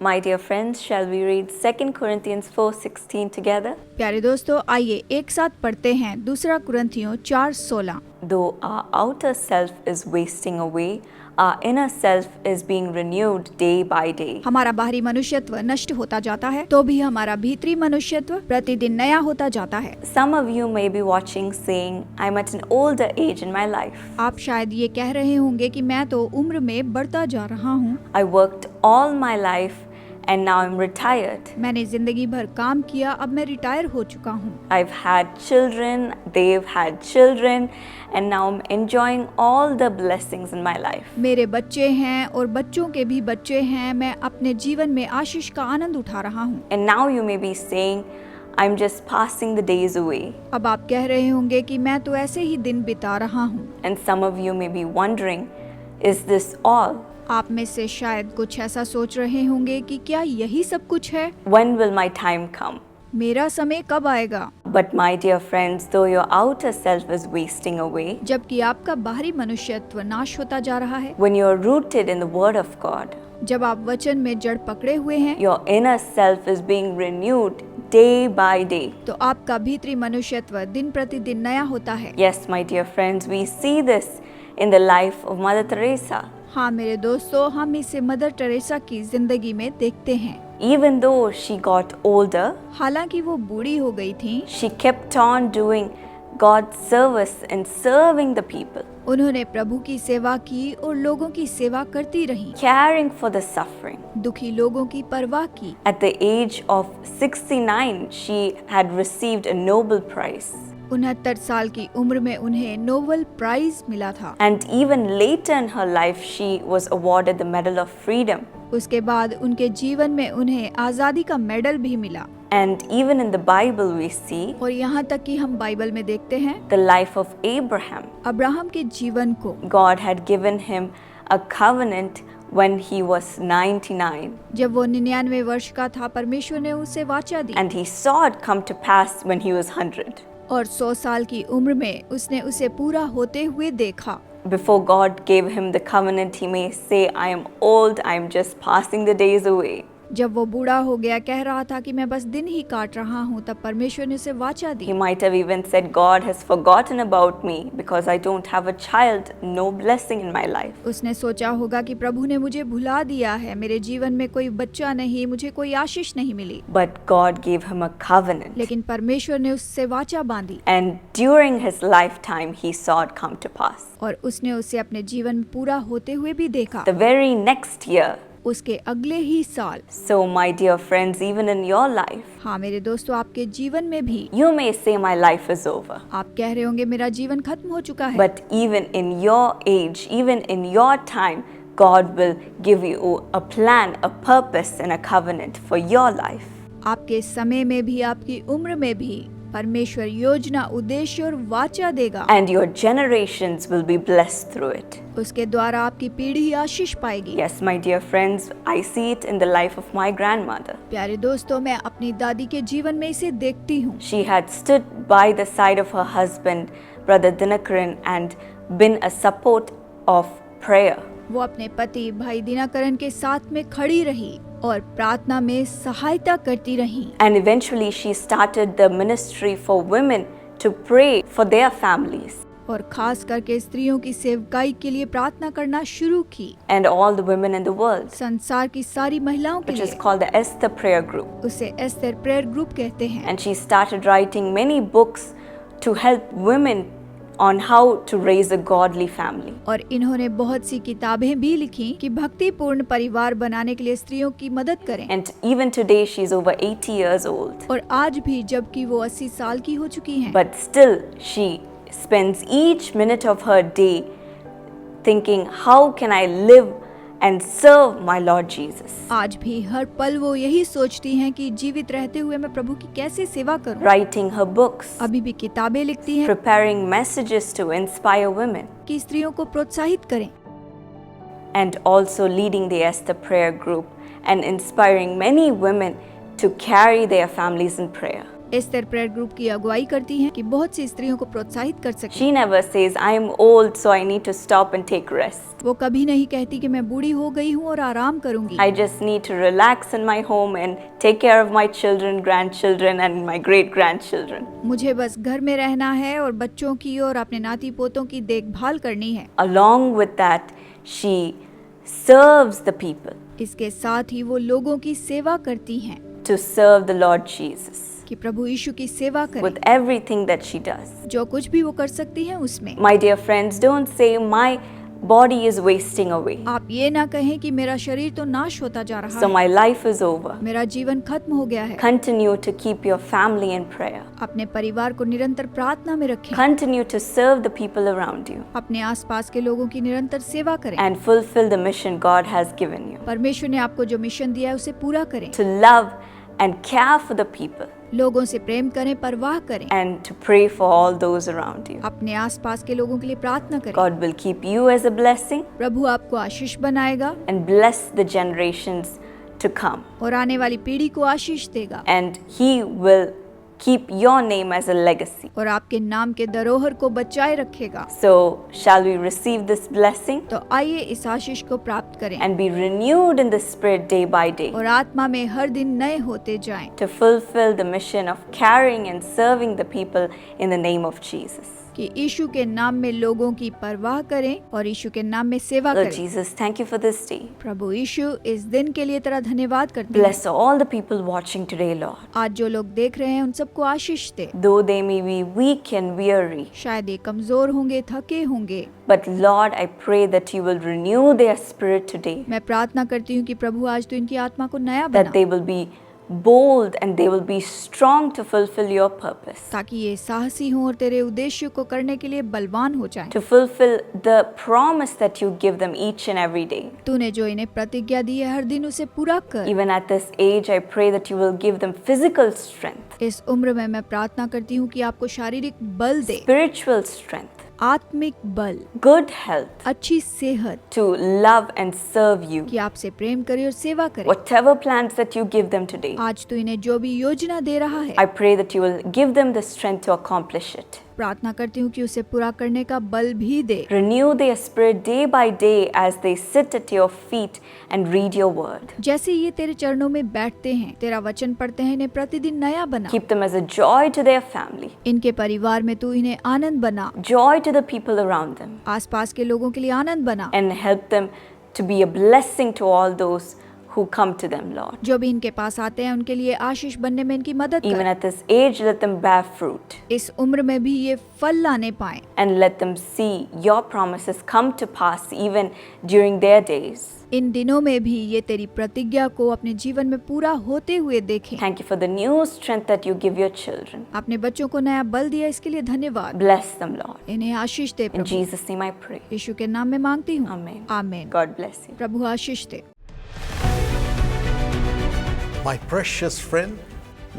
My dear friends, shall we read 2 Corinthians 4:16 together? प्यारे दोस्तों, आइए एक साथ पढ़ते हैं 2 कुरिन्थियों 4:16। Though our outer self is wasting away, our inner self is being renewed day by day. हमारा बाहरी मनुष्यत्व नष्ट होता जाता है, तो भी हमारा भीतरी मनुष्यत्व प्रतिदिन नया होता जाता है। Some of you may be watching saying, I'm at an older age in my life. आप शायद ये कह रहे होंगे कि मैं तो उम्र में बढ़ता जा रहा हूँ। I worked all my life and now I'm retired. मैंने जिंदगी भर काम किया, अब मैं रिटायर हो चुका हूँ। I've had children, they've had children, and now I'm enjoying all the blessings in my life. मेरे बच्चे हैं और बच्चों के भी बच्चे हैं, मैं अपने जीवन में आशीष का आनंद उठा रहा हूँ। And now you may be saying, I'm just passing the days away. अब आप कह रहे होंगे कि मैं तो ऐसे ही दिन बिता रहा हूँ। And some of you may be wondering, is this all? आप में से शायद कुछ ऐसा सोच रहे होंगे कि क्या यही सब कुछ है? When will my time come? मेरा समय कब आएगा? But my dear friends, though your outer self is wasting away, जबकि आपका बाहरी मनुष्यत्व नाश होता जा रहा है, when you're rooted in the Word of God, जब आप वचन में जड़ पकड़े हुए हैं, your inner self is being renewed day by day. तो आपका भीतरी मनुष्यत्व दिन प्रतिदिन नया होता है। Yes, my dear friends, we see this in the life of Mother Teresa. हाँ मेरे दोस्तों, हम इसे मदर टेरेसा की जिंदगी में देखते हैं। Even though she got older, हालांकि वो बूढ़ी हो गई थी, she kept on doing God's service and serving the people, उन्होंने प्रभु की सेवा की और लोगों की सेवा करती रही, caring for the suffering. दुखी लोगों की परवाह की। At the age of 69, she had received a Nobel Prize. 69 साल की उम्र में उन्हें नोबेल प्राइज मिला था। And even later in her life, she was awarded the Medal of Freedom. उसके बाद उनके जीवन में उन्हें आजादी का मेडल भी मिला। And even in the Bible we see और यहाँ तक कि हम बाइबल में देखते हैं the life of Abraham. Abraham के जीवन को God had given him a covenant when he was 99. जब वो 99 वर्ष का था, परमेश्वर ने उसे वाचा दी And he saw it come to pass when he was 100. और 100 साल की उम्र में उसने उसे पूरा होते हुए देखा। Before God gave him the covenant, he may say, I am old, I am just passing the days away. जब वो बूढ़ा हो गया, कह रहा था कि मैं बस दिन ही काट रहा हूँ, तब परमेश्वर ने उसे वाचा दी। He might have even said, God has forgotten about me because I don't have a child, no blessing in my life. उसने सोचा होगा कि प्रभु ने मुझे भुला दिया है, मेरे जीवन में कोई बच्चा नहीं, मुझे कोई आशीष नहीं मिली। But God gave him a covenant. लेकिन परमेश्वर ने उससे वाचा बांधी And during his lifetime, he saw it come to pass. और उसने उसे अपने जीवन में पूरा होते हुए भी देखा। The very next year. उसके अगले ही साल। So my dear friends, even in your life, हाँ मेरे दोस्तों, आपके जीवन में भी you may say my life is over. आप कह रहे होंगे मेरा जीवन खत्म हो चुका है। But even in your age, even in your time, God will give you a plan, a purpose and a covenant for your life. आपके समय में भी, आपकी उम्र में भी परमेश्वर योजना, उद्देश्य और वाचा देगा। And your generations will be blessed through it. उसके द्वारा आपकी पीढ़ी आशीष पाएगी। Yes, my dear friends, I see it in the life of my grandmother. प्यारे दोस्तों, मैं अपनी दादी के जीवन में इसे देखती हूँ। She had stood by the side of her husband, Brother Dinakaran, and been a support of prayer. वो अपने पति भाई दिनाकरन के साथ में खड़ी रही और प्रार्थना में सहायता करती रही। And eventually she started the ministry for women to pray for their families. और खास करके स्त्रियों की सेवकाई के लिए प्रार्थना करना शुरू की। And all the women in the world. संसार की सारी महिलाओं के Which is लिए। called the Esther Prayer Group. उसे एस्थर प्रेयर ग्रुप कहते हैं। And she started writing many books to help women on how to raise a godly family. और इन्होंने बहुत सी किताबें भी लिखी कि भक्तिपूर्ण परिवार बनाने के लिए स्त्रियों की मदद करें। And even today she is over 80 years old. और आज भी, जबकि वो 80 साल की हो चुकी हैं, But still she spends each minute of her day thinking, how can I live and serve my Lord Jesus? आज भी हर पल वो यही सोचती हैं कि जीवित रहते हुए मैं प्रभु की कैसे सेवा करूं। Writing her books, अभी भी किताबें लिखती हैं preparing messages to inspire women, कि स्त्रियों को प्रोत्साहित करें, and also leading the Esther Prayer Group and inspiring many women to carry their families in prayer. Esther prayer group की अगुवाई करती हैं कि बहुत सी स्त्रियों को प्रोत्साहित कर सके। She never says, I am old, so I need to stop and take rest. वो कभी नहीं कहती कि मैं बूढ़ी हो गई हूँ और आराम करूंगी। I just need to relax in my home and take care of my children, grandchildren, and my great grandchildren. मुझे बस घर में रहना है और बच्चों की और अपने नाती पोतों की देखभाल करनी है। Along with that, she serves the people इसके साथ ही वो लोगों की सेवा करती हैं to serve the Lord Jesus कि प्रभु यीशु की सेवा करें। with everything that she does. जो कुछ भी वो कर सकती हैं उसमें। My dear friends, don't say my body is wasting away, आप ये ना कहें कि मेरा शरीर तो नाश होता जा रहा so है, my life is over. मेरा जीवन खत्म हो गया है। Continue to keep your family in prayer. अपने परिवार को निरंतर प्रार्थना में रखें, Continue to serve the people around you अपने आसपास के लोगों की निरंतर सेवा करें, and fulfill the mission God has given you परमेश्वर ने आपको जो मिशन दिया है उसे पूरा करें, to love and care for the people लोगों से प्रेम करें, परवाह करें, and to pray for all those around you. अपने आसपास के लोगों के लिए प्रार्थना करें। God will keep you as a blessing प्रभु आपको आशीष बनाएगा and bless the generations to come, और आने वाली पीढ़ी को आशीष देगा and He will keep your name as a legacy. और आपके नाम के धरोहर को बचाए रखेगा। So, shall we receive this blessing तो आइए इस आशीष को प्राप्त करें and be renewed in the Spirit day by day और आत्मा में हर दिन नए होते जाएं to fulfill the mission of caring and serving the people in the name of Jesus. कि यीशु के नाम में लोगों की परवाह करें और यीशु के नाम में सेवा Lord करें। Jesus, thank you for this day. प्रभु यीशु इस दिन के लिए तेरा धन्यवाद करते हैं। Bless all the people watching today, Lord. आज जो लोग देख रहे हैं उन सबको आशीष दे। Though they may be weak and weary, शायद ये कमजोर होंगे, थके होंगे, but Lord, I pray that you will renew their spirit today, मैं प्रार्थना करती हूँ कि प्रभु आज तो इनकी आत्मा को नया that बना, they will be bold and they will be strong to fulfill your purpose, ताकि ये साहसी हों और तेरे उद्देश्य को करने के लिए बलवान हो जाएं। to fulfill the promise that you give them each and every day. तूने जो इन्हें प्रतिज्ञा दी है हर दिन उसे पूरा कर। Even at this age, I pray that you will give them physical strength, इस उम्र में मैं प्रार्थना करती हूँ कि आपको शारीरिक बल दे, spiritual strength, आत्मिक बल, good health अच्छी सेहत, to love and serve you. कि आपसे प्रेम करे और सेवा करे। Whatever plans that you give them today, आज तो इन्हें जो भी योजना दे रहा है, I pray that you will give them the strength to accomplish it. प्रार्थना करती हूँ कि उसे पूरा करने का बल भी दे। Renew their spirit day by day as they sit at your feet and read your word. जैसे ये तेरे चरणों में बैठते हैं, तेरा वचन पढ़ते हैं, इन्हें प्रतिदिन नया बना। Keep them as a joy to their family, इनके परिवार में तू इन्हें आनंद बना, joy to the people around them, आसपास के लोगों के लिए आनंद बना, and help them to be a blessing to all those who come to them, Lord. जो भी इनके पास आते हैं उनके लिए आशीष बनने में इनकी मदद Even कर। at this age, let them bear fruit इस उम्र में भी ये फल लाने पाए and let them see your promises come to pass even during their days. इन दिनों में भी ये तेरी प्रतिज्ञा को अपने जीवन में पूरा होते हुए देखें। Thank you for the new strength that you give your children. अपने बच्चों को नया बल दिया, इसके लिए धन्यवाद। Bless them, Lord. इन्हें आशीष दे In Prabhu, Jesus' name I pray. यीशु के नाम में मांगती हूँ, Amen. आमीन। God bless you. Prabhu Ashish they. My precious friend,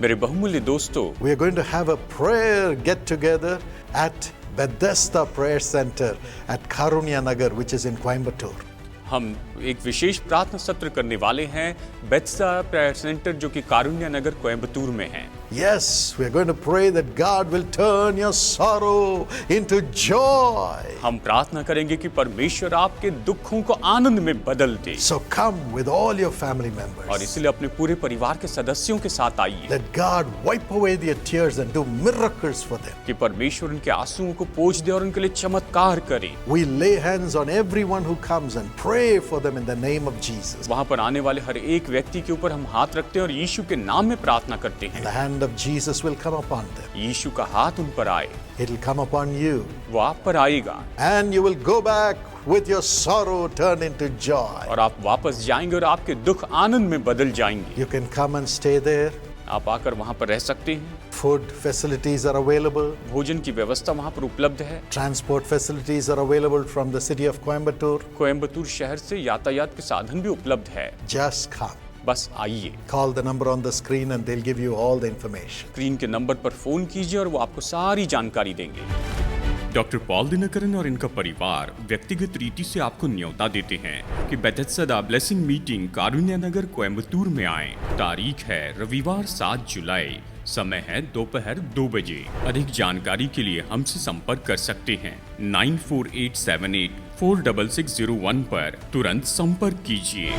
मेरे बहुमूल्य दोस्तों, we are going to have a prayer get together at Bethesda Prayer Center at Karunya Nagar, which is in Coimbatore. हम एक विशेष प्रार्थना सत्र करने वाले हैं बेथेस्दा प्रेयर सेंटर जो कि कारुण्य नगर कोयम्बतूर में है। Yes, we are going to pray that God will turn your sorrow into joy. हम प्रार्थना करेंगे कि परमेश्वर आपके दुखों को आनंद में बदल दे। So come with all your family members. और इसलिए अपने पूरे परिवार के सदस्यों के साथ आइए Let God wipe away their tears and do miracles for them. कि परमेश्वर उनके आंसुओं को पोंछ दे और उनके लिए चमत्कार करे। We lay hands on everyone who comes and pray for them in the name of Jesus. वहाँ पर आने वाले हर एक व्यक्ति के ऊपर हम हाथ रखते हैं और यीशु के नाम में प्रार्थना करते The हैं। hand of Jesus will come upon them. यीशु का हाथ उन पर आए, It will come upon you. वो आप पर आएगा And you will go back with your sorrow turned into joy. और आप वापस जाएंगे और आपके दुख आनंद में बदल जाएंगे। You can come and stay there. आप आकर वहाँ पर रह सकते हैं। Food facilities are available. भोजन की व्यवस्था वहाँ पर उपलब्ध है। Transport facilities are available from the city of Coimbatore. Coimbatore शहर से यातायात के साधन भी उपलब्ध है। Just come. बस आइए, Call the number on the screen and they'll give you all the information. Screen के नंबर पर फोन कीजिए और वो आपको सारी जानकारी देंगे। डॉक्टर पॉल दिनकरन और इनका परिवार व्यक्तिगत रीति से आपको न्योता देते हैं कि बेथेस्दा ब्लेसिंग मीटिंग कारुण्य नगर कोयम्बतूर में आएं। तारीख है रविवार 7 जुलाई। समय है दोपहर 2 बजे। अधिक जानकारी के लिए हमसे संपर्क कर सकते हैं 9487846601 पर तुरंत संपर्क कीजिए।